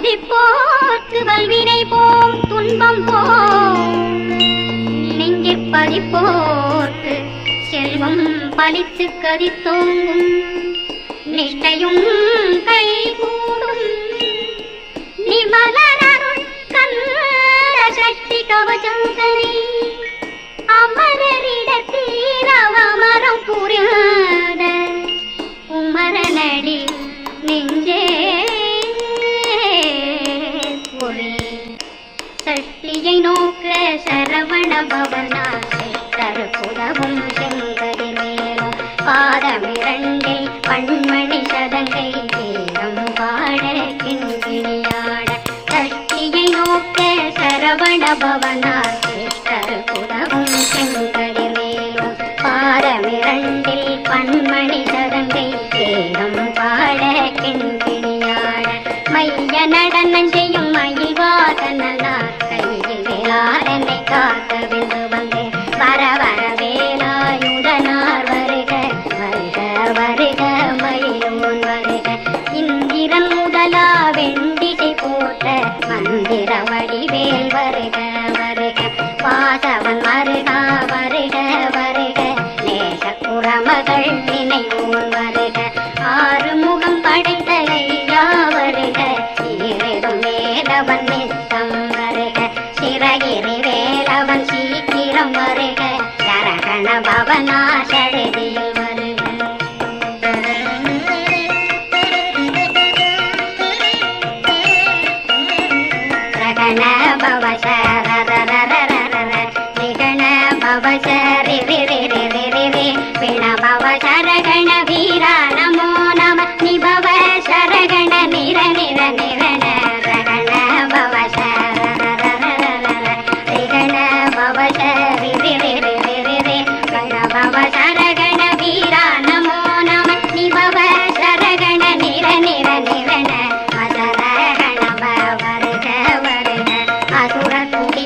சிந்திப்போர்க்கு வல்வினை போம் துன்பம் போம் நெஞ்சிற் பதிப்போர்க்கு செல்வம் பலித்து கதித்தோங்கும் நிஷ்டையும் கை கூடும் நிமலனருள் கந்த சக்தி கவசந்தனை அமரரிடத்தீரவமரம் புரியாத உமரனடி நெஞ்சே பொறி சக்தியை நோக்க சரவண பவனாசை தருப்புதவும் செங்கடி மேலும் பாதமிரண்டில் பண்மணி சதங்கை வேதம் பாட கிண்கிணியாட சக்தியை நோக்க சரவண பவனாசை தருப்புதவும் செங்கடி மேலும் பாதமிரண்டில் பண்மணி சதங்கை வேதம் பாட கிண்கிணியாட மைய நடனம் செய்யும் மயில் வாசனலார் கையில் வேளாரனை காக்க வென்று வந்தேன் வர வர வேலாயுதனார் வருக வருக வருக மயிலோன் வருக இந்திரன் முதலா வெண்டிசை போட்ட மந்திர வடிவேல் வருக வருக வாசவன் வருகா வருக வருக நேச குரமகள் நினைவோன் வருக ஆறுமுகம் படைத்த ஐயா வருக ஈரிடும் வேலவன் நித்தம் வருக சிறகிரி வேலவன் சீக்கிரம் வருக சரகண பவனாசழுதியில் வருக ரகண பவசரரரரரர நிகண பவசரிரிரிரிரிரி பிண பவசரகண வீரா நமோ நம நிபவ சரகண நிர நிர நிரண ரகண பவசரரரரரர நிகண பவசரிரிரிரிரிரி பிண பவசரகண வீரா நமோ நம நிபவ சரகண நிர நிர நிரண அசரகண வருக வருக அசுர குடி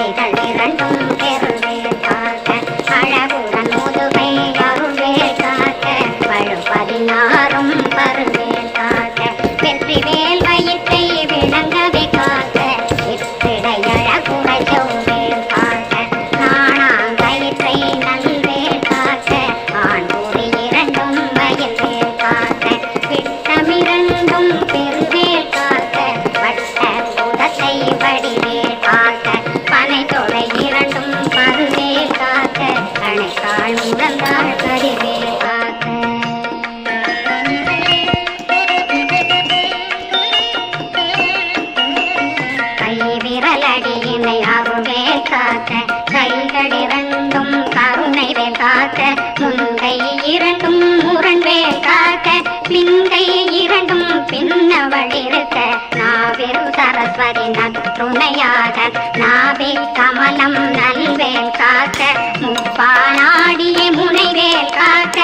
கைகள் இரண்டும் பெருவேல் காக்க அழகுடன் முதுகை அருள்வேல் காக்க பழு 16 பருவேல் காக்க வெற்றி வேல் வயிற்றை விளங்கவே காக்க இத்திடை அழகுரை செவ்வேல் காக்க நாணாங்கயிற்றை நல்வேல் காக்க ஆண்குறி இரண்டும் வயல்வேல் காக்க விட்டமிரண்டும் பெருவேல் காக்க வட்ட குதத்தை வடிவேல் காக்க பனை தொலை இரண்டும் பருவேல் காக்க அணைக்கால் முழந்தாள் கடிவேல் காக்க கை விரலடியினை அருள்வேல் காக்க கைகள் இரண்டும் கருணை வேல் காக்க முன்கை இரண்டும் முரண்வேல் காக்க பின்கை இரண்டும் பின்னவழிருக்க நாவிரு சரஸ்வதி நற்றுணையாக நாவே கமலம் நல்வேல் காக்க முப்பானாடிய முனைவேல் காக்க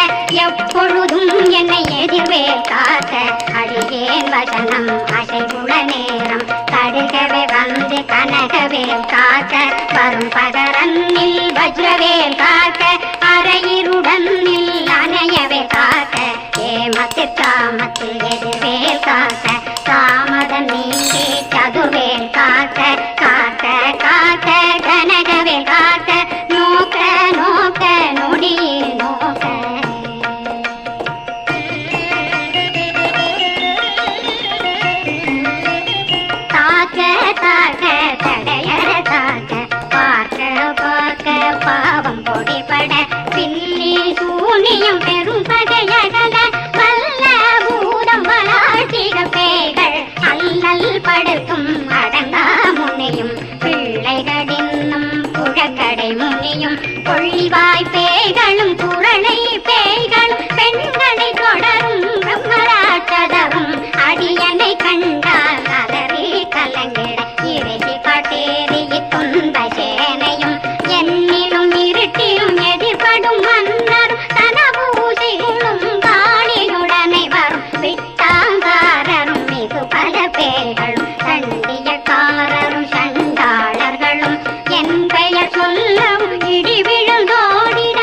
எப்பொழுதும் என்னை எதிர்வேல் காக்க அடியேன் வசனம் அசைவுள நேரம் கடுகவே வந்து கனகவேல் காக்க வரும் பகரன்னில் வஜ்ரவேல் காக்க அரையிருடன் அணையவே காக்க ஏமத்திற்காமத்தில் எதிர்வேல் காக்க தாமதம் நீங்கி சதுர்வேல் காக்க காக்க காக்க கனகவேல் காக்க நோக்க நோக்க நொடியில் நோக்க தாக்க தாக்க தடையற தாக்க பார்க்க பார்க்க பாவம் பொடிபட பின்னி சூனியம் பெரும் பகையகல வல்ல பூதம் வளாட்டிக பேய்கள் அல்லல் படுத்தும் அடங்கா முனையும் பிள்ளைகளின்னும் புழக்கடை முனியும் கொள்வாய் பேய்களும் குரலை பேய்களும் பெண்களை தொடரும் பிரம்மராட்சதரும் அடியனை கண்டால் அலறி கலங்கிட இறுகி காட்டேறி துன்ப சேனையும் என்னிலும் இருட்டிலும் எதிர்படும் மன்னரும் தனபூசிகளும் காளியுடனை வரும் விட்டாங்காரரும் மிகு பல பேர்களும் சண்டியக்காரரும் சண்டாளர்களும் என் பெயர் சொல்லவும் இடி விழுந்தோடிட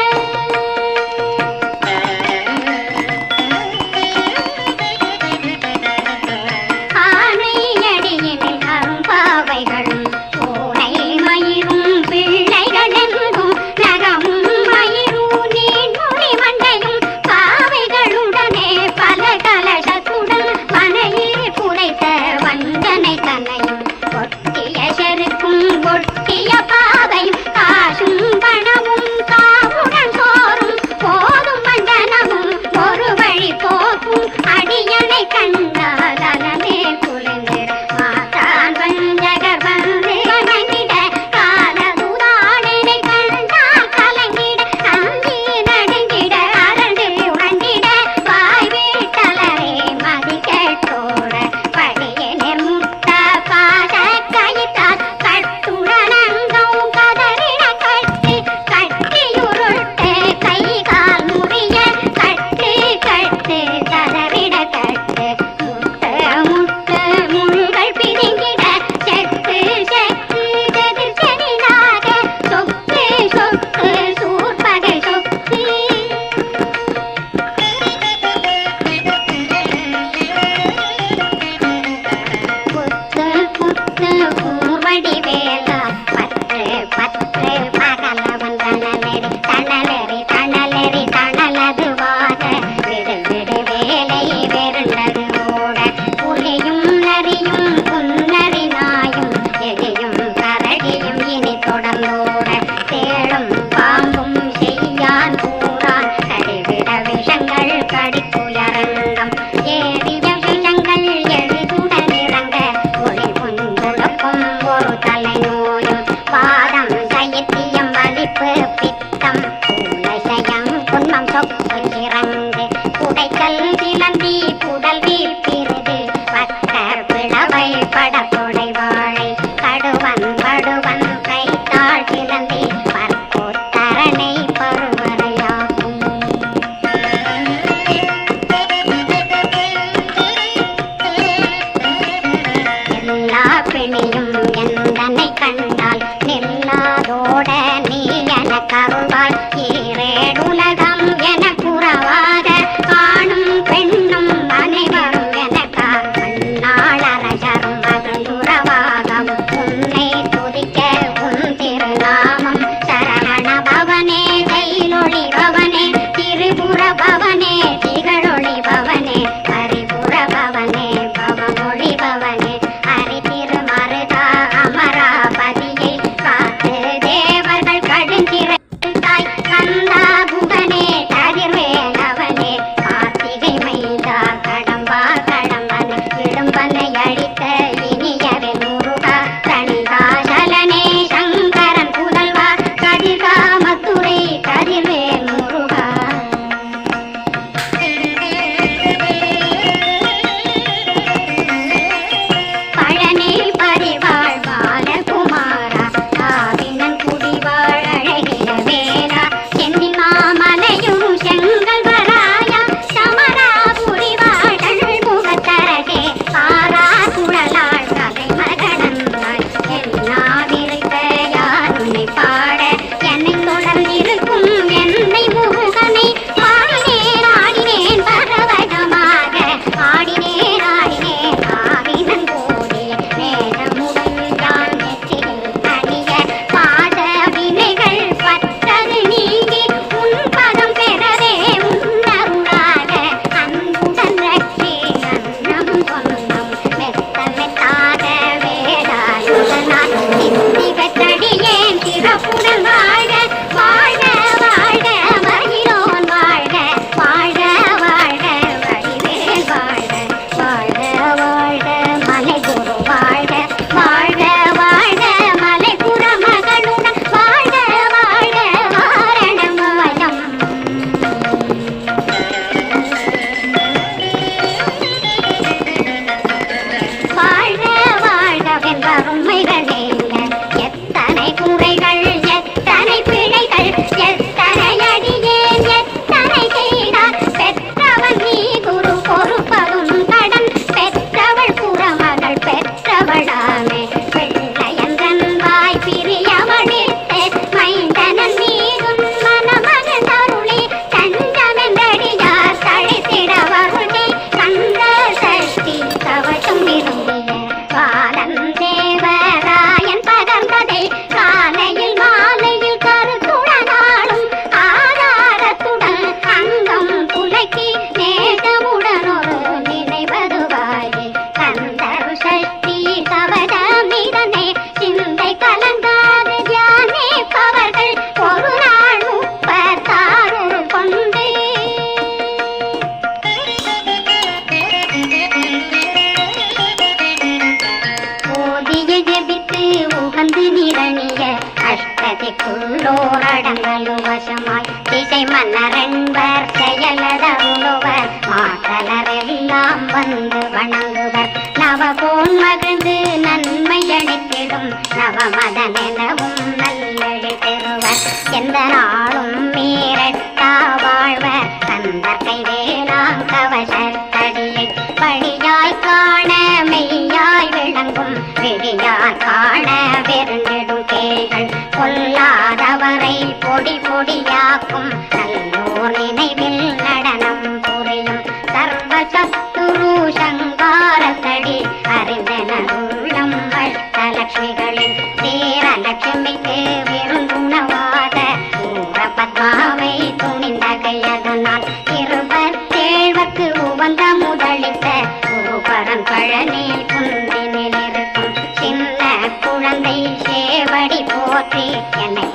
திக்குள்ளோர் அடங்கலும் வசமாய் திசை மன்னரென்பர் செயலதருளுவர் மாத்தலரெல்லாம் வந்து வணங்குவர் நவபோன் மகிழ்ந்து நன்மை அளித்திடும் நவமதனெனவும் நல்லழி பெறுவர் எந்த நாளும் மீறட்டா வாழ்வர் கந்தற்கை வேளாங் கவசத்தடியை வழியாய் காண மெய்யாய் விளங்கும் விழியாய் காண வெருண்டிடும் கேள்கள் கொல்லாதவரை பொடி பொடியாக்கும் நல்லோர் நினைவில் நடனம் புரியும் சர்வ சத்துரு சங்காரத்தடி அறிந்தனருள்ளம் அஷ்டலட்சுமிகளில் சேரலட்சுமிக்கு விருந்துணவாத ஊர பத்மாவை துணிந்தகையதனால் 27 உவந்த முதலித்த குருபரன் பழனி குந்தினில் இருக்கும் சின்ன குழந்தை சேவடி போற்றி என்னை